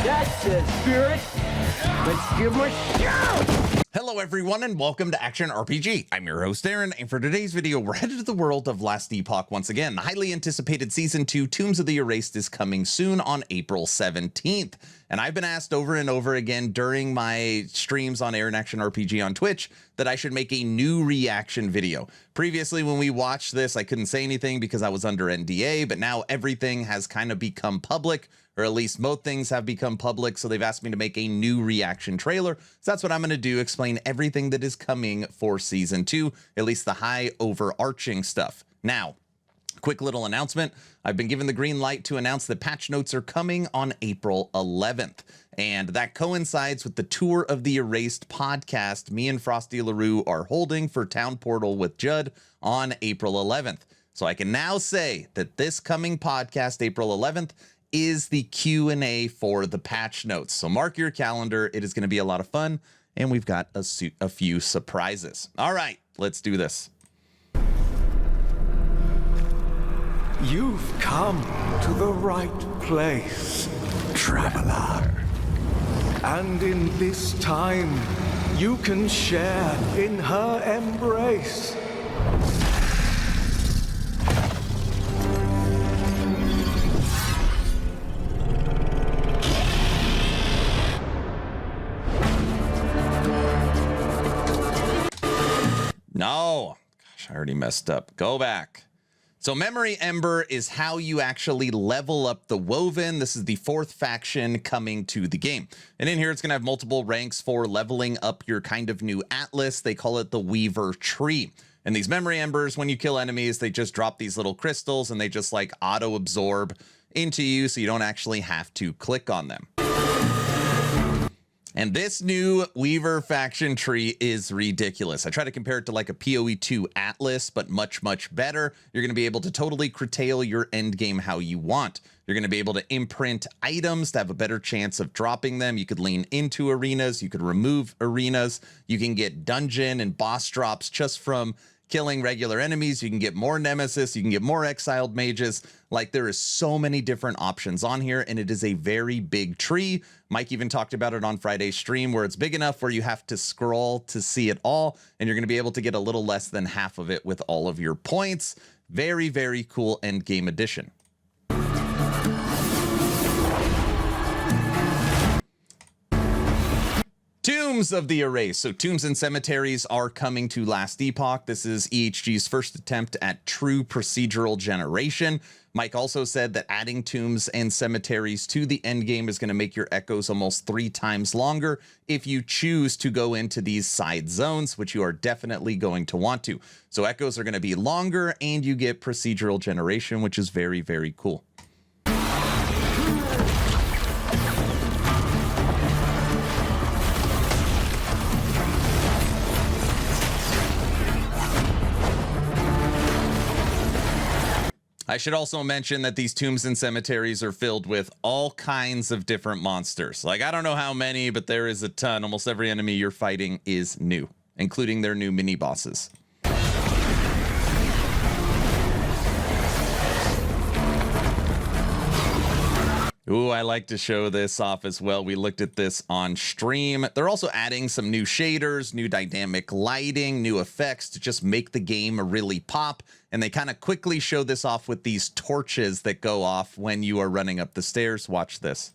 That's the spirit. Let's give him a shout. Hello everyone and welcome to Action RPG. I'm your host Aaron, and for today's video we're headed to the world of Last Epoch once again. The highly anticipated Season 2 Tombs of the Erased is coming soon on April 17th. And I've been asked over and over again during my streams on Aaron Action RPG on Twitch that I should make a new reaction video. Previously when we watched this I couldn't say anything because I was under NDA, but now everything has kind of become public, or at least most things have become public, so they've asked me to make a new reaction trailer. So that's what I'm going to do, explain everything that is coming for Season 2, at least the high overarching stuff. Now, quick little announcement. I've been given the green light to announce that patch notes are coming on April 11th. And that coincides with the Tour of the Erased podcast me and Frosty LaRue are holding for Town Portal with Judd on April 11th. So I can now say that this coming podcast, April 11th, is the Q&A for the patch notes. So mark your calendar. It is going to be a lot of fun. And we've got a few surprises. All right, let's do this. You've come to the right place, traveler. And in this time, you can share in her embrace. No, gosh, I already messed up. Go back. So Memory Ember is how you actually level up the Woven. This is the 4th faction coming to the game. And in here, it's going to have multiple ranks for leveling up your kind of new Atlas. They call it the Weaver Tree. And these Memory Embers, when you kill enemies, they just drop these little crystals and they just like auto-absorb into you, so you don't actually have to click on them. And this new Weaver faction tree is ridiculous. I try to compare it to like a PoE2 Atlas, but much, much better. You're going to be able to totally curtail your endgame how you want. You're going to be able to imprint items to have a better chance of dropping them. You could lean into arenas. You could remove arenas. You can get dungeon and boss drops just from killing regular enemies. You can get more nemesis. You can get more exiled mages. Like, there is so many different options on here, and it is a very big tree. Mike even talked about it on Friday's stream, where it's big enough where you have to scroll to see it all, and you're going to be able to get a little less than half of it with all of your points. Very, very cool endgame edition. Tombs of the Erased. So Tombs and Cemeteries are coming to Last Epoch. This is EHG's first attempt at true procedural generation. Mike also said that adding Tombs and Cemeteries to the endgame is going to make your echoes almost 3 times longer if you choose to go into these side zones, which you are definitely going to want to. So echoes are going to be longer and you get procedural generation, which is very, very cool. I should also mention that these Tombs and Cemeteries are filled with all kinds of different monsters. Like, I don't know how many, but there is a ton. Almost every enemy you're fighting is new, including their new mini bosses. Ooh, I like to show this off as well. We looked at this on stream. They're also adding some new shaders, new dynamic lighting, new effects to just make the game really pop. And they kind of quickly show this off with these torches that go off when you are running up the stairs. Watch this.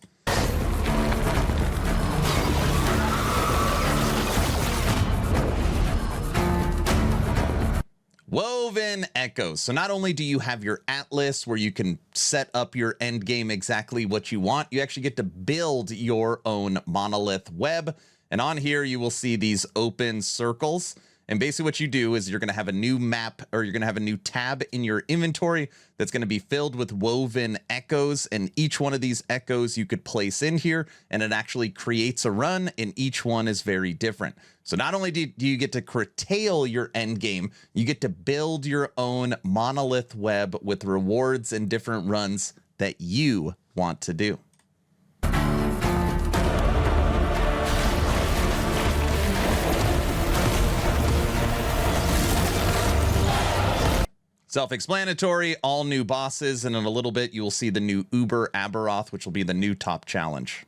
Woven Echoes. So not only do you have your Atlas where you can set up your end game exactly what you want, you actually get to build your own monolith web. And on here you will see these open circles. And basically what you do is you're going to have a new map, or you're going to have a new tab in your inventory that's going to be filled with woven echoes. And each one of these echoes you could place in here, and it actually creates a run, and each one is very different. So not only do you get to curtail your end game, you get to build your own monolith web with rewards and different runs that you want to do. Self-explanatory, all new bosses, and in a little bit you will see the new Uber Aberoth, which will be the new top challenge.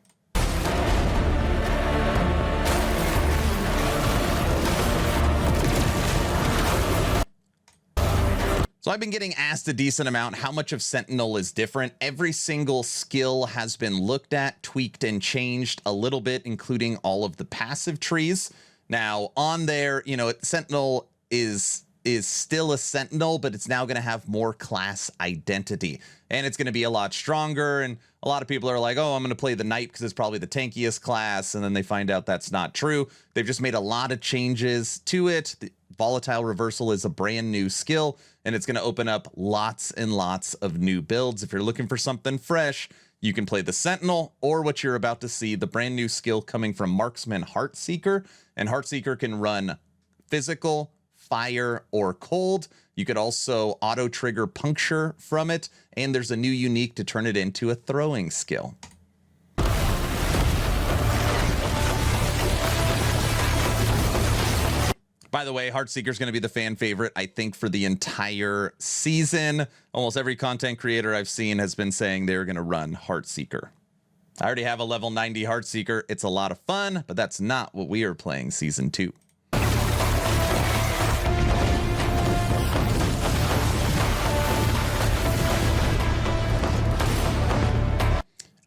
So I've been getting asked a decent amount how much of Sentinel is different. Every single skill has been looked at, tweaked, and changed a little bit, including all of the passive trees. Now on there, you know, Sentinel is still a Sentinel, but it's now going to have more class identity, and it's going to be a lot stronger. And a lot of people are like, oh, I'm going to play the Knight because it's probably the tankiest class. And then they find out that's not true. They've just made a lot of changes to it. The Volatile Reversal is a brand new skill, and it's going to open up lots and lots of new builds. If you're looking for something fresh, you can play the Sentinel, or what you're about to see, the brand new skill coming from Marksman Heartseeker. And Heartseeker can run physical, fire, or cold. You could also auto trigger puncture from it, and there's a new unique to turn it into a throwing skill. By the way, Heartseeker is going to be the fan favorite, I think, for the entire season. Almost every content creator I've seen has been saying they're going to run Heartseeker. I already have a level 90 Heartseeker. It's a lot of fun, but that's not what we are playing Season 2.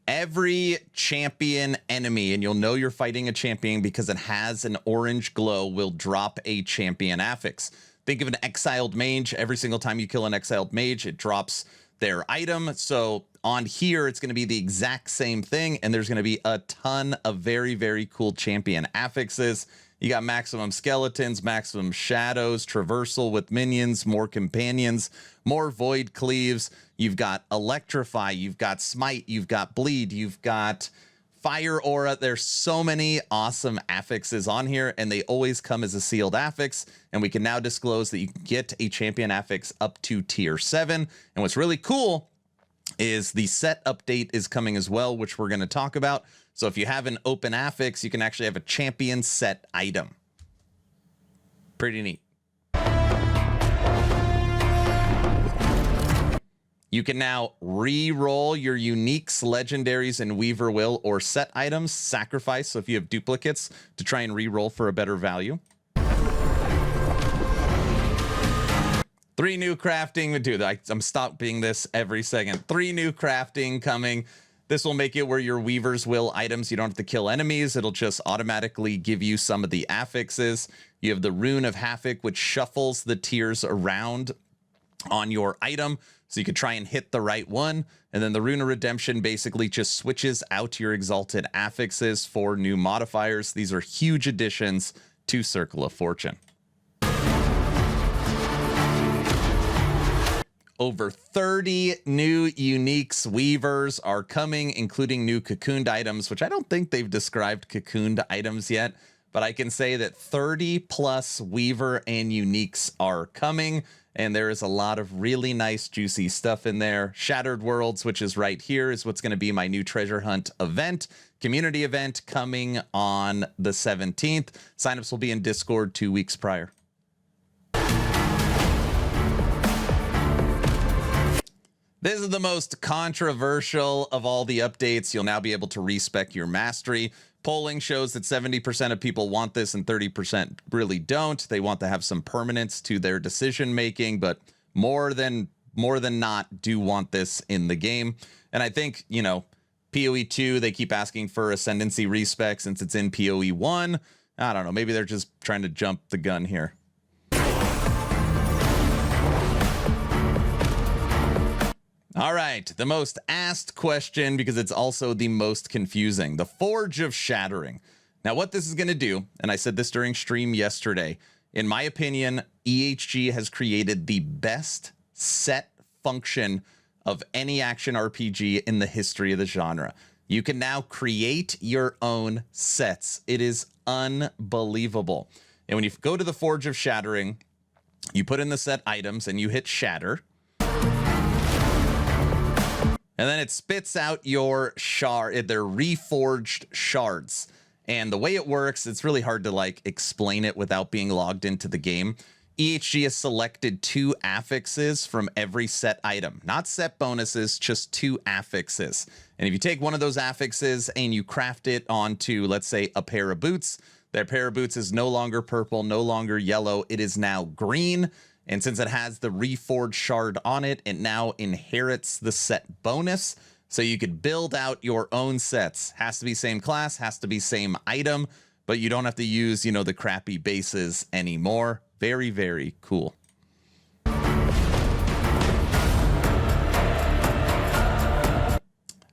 Every champion enemy, and you'll know you're fighting a champion because it has an orange glow, will drop a champion affix. Think of an exiled mage. Every single time you kill an exiled mage, it drops their item. So on here, it's going to be the exact same thing, and there's going to be a ton of very, very cool champion affixes. You got maximum skeletons, maximum shadows, traversal with minions, more companions, more void cleaves. You've got electrify, you've got smite, you've got bleed, you've got fire aura. There's so many awesome affixes on here, and they always come as a sealed affix. And we can now disclose that you can get a champion affix up to tier 7. And what's really cool is the set update is coming as well, which we're going to talk about. So if you have an open affix, you can actually have a champion set item. Pretty neat. You can now re-roll your uniques, legendaries, and Weaver Will or set items, sacrifice. So if you have duplicates, to try and re-roll for a better value. 3 new crafting. Dude, I'm stopping this every second. 3 new crafting coming. This will make it where your Weaver's Will items, you don't have to kill enemies. It'll just automatically give you some of the affixes. You have the Rune of Havoc, which shuffles the tiers around on your item, so you could try and hit the right one. And then the Rune of Redemption basically just switches out your exalted affixes for new modifiers. These are huge additions to Circle of Fortune. Over 30 new uniques weavers are coming, including new cocooned items, which I don't think they've described cocooned items yet, but I can say that 30 plus weaver and uniques are coming, and there is a lot of really nice, juicy stuff in there. Shattered Worlds, which is right here, is what's going to be my new treasure hunt event, community event coming on the 17th. Signups will be in Discord 2 weeks prior. This is the most controversial of all the updates. You'll now be able to respec your mastery. Polling shows that 70% of people want this and 30% really don't. They want to have some permanence to their decision making, but more than not do want this in the game. And I think, you know, PoE 2, they keep asking for ascendancy respec since it's in PoE 1. I don't know. Maybe they're just trying to jump the gun here. All right, the most asked question, because it's also the most confusing, the Forge of Shattering. Now, what this is going to do, and I said this during stream yesterday, in my opinion, EHG has created the best set function of any action RPG in the history of the genre. You can now create your own sets. It is unbelievable. And when you go to the Forge of Shattering, you put in the set items and you hit Shatter. And then it spits out your shard. They're reforged shards. And the way it works, it's really hard to like explain it without being logged into the game. EHG has selected 2 affixes from every set item, not set bonuses, just 2 affixes. And if you take one of those affixes and you craft it onto, let's say, a pair of boots, that pair of boots is no longer purple, no longer yellow. It is now green. And since it has the Reforged shard on it, it now inherits the set bonus. So you could build out your own sets. Has to be same class, has to be same item, but you don't have to use, you know, the crappy bases anymore. Very, very cool.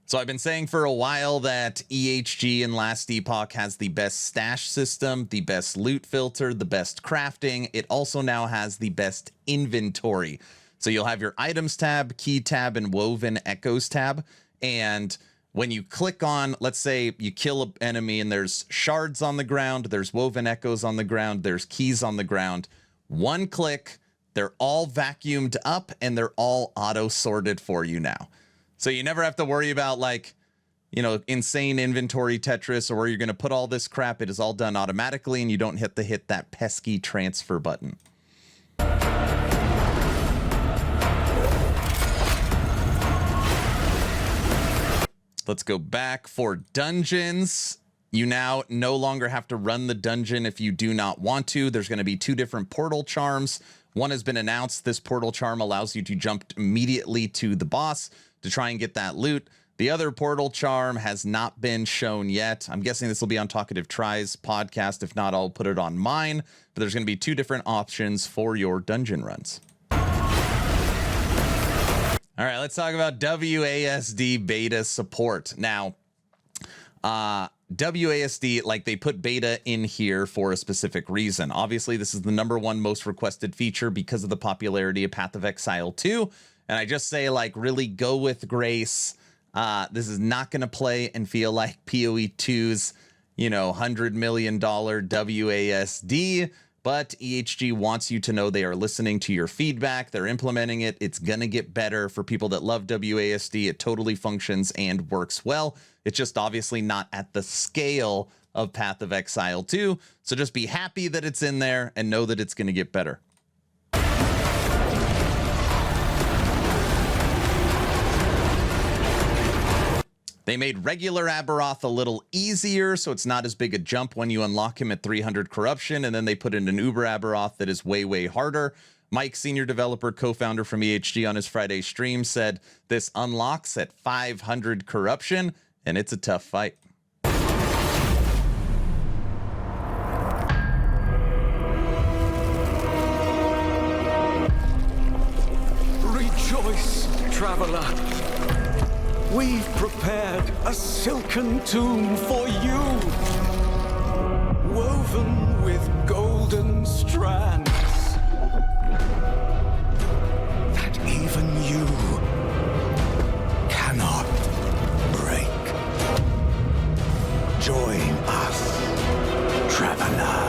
So I've been saying for a while that EHG in Last Epoch has the best stash system, the best loot filter, the best crafting. It also now has the best inventory. So you'll have your items tab, key tab, and woven echoes tab. And when you click on, let's say you kill an enemy and there's shards on the ground, there's woven echoes on the ground, there's keys on the ground. One click, they're all vacuumed up and they're all auto sorted for you now. So you never have to worry about, like, you know, insane inventory Tetris or where you're going to put all this crap. It is all done automatically and you don't hit that pesky transfer button. Let's go back for dungeons. You now no longer have to run the dungeon if you do not want to. There's going to be 2 different portal charms. One has been announced. This portal charm allows you to jump immediately to the boss to try and get that loot. The other portal charm has not been shown yet. I'm guessing this will be on Talkative Try's podcast. If not, I'll put it on mine. But there's going to be 2 different options for your dungeon runs. All right, let's talk about WASD beta support. Now, WASD, like, they put beta in here for a specific reason. Obviously, this is the #1 most requested feature because of the popularity of Path of Exile 2. And I just say, like, really go with grace. This is not going to play and feel like PoE 2's, you know, $100 million WASD. But EHG wants you to know they are listening to your feedback. They're implementing it. It's going to get better for people that love WASD. It totally functions and works well. It's just obviously not at the scale of Path of Exile 2. So just be happy that it's in there and know that it's going to get better. They made regular Aberoth a little easier, so it's not as big a jump when you unlock him at 300 corruption, and then they put in an Uber Aberoth that is way, way harder. Mike, senior developer, co-founder from EHG, on his Friday stream said this unlocks at 500 corruption, and it's a tough fight. Rejoice, traveler. We've prepared a silken tomb for you, woven with golden strands, that even you cannot break. Join us, traveler.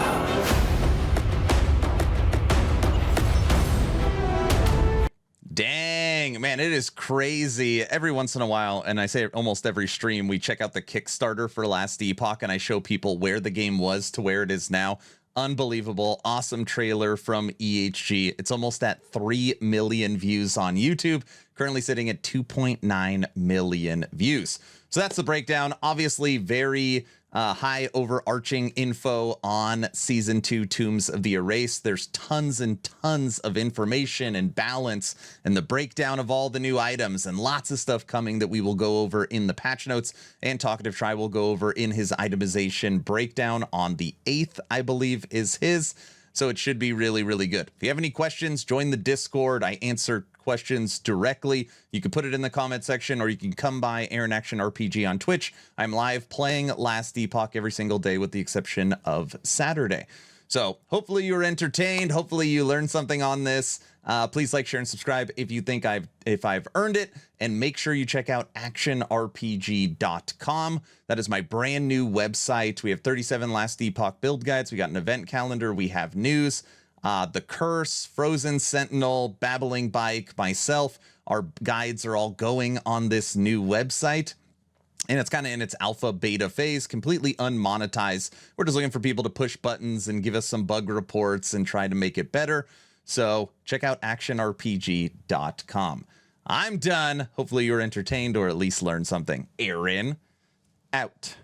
Dang, man, it is crazy. Every once in a while, and I say almost every stream, we check out the Kickstarter for Last Epoch, and I show people where the game was to where it is now. Unbelievable. Awesome trailer from EHG. It's almost at 3 million views on YouTube, currently sitting at 2.9 million views. So that's the breakdown. Obviously, very high overarching info on Season 2 Tombs of the Erased. There's tons and tons of information and balance and the breakdown of all the new items and lots of stuff coming that we will go over in the patch notes, and Talkative Try will go over in his itemization breakdown on the 8th, I believe is his. So it should be really, really good. If you have any questions, join the Discord. I answer questions directly. You can put it in the comment section, or you can come by Aaron Action RPG on Twitch. I'm live playing Last Epoch every single day with the exception of Saturday. So hopefully you were entertained. Hopefully you learned something on this. Please like, share, and subscribe if you think I've earned it. And make sure you check out actionrpg.com. That is my brand new website. We have 37 Last Epoch build guides. We got an event calendar. We have news. The Curse, Frozen Sentinel, Babbling Bike, myself. Our guides are all going on this new website. And it's kind of in its alpha beta phase, completely unmonetized. We're just looking for people to push buttons and give us some bug reports and try to make it better. So check out actionrpg.com. I'm done. Hopefully you're entertained or at least learned something. Aaron, out.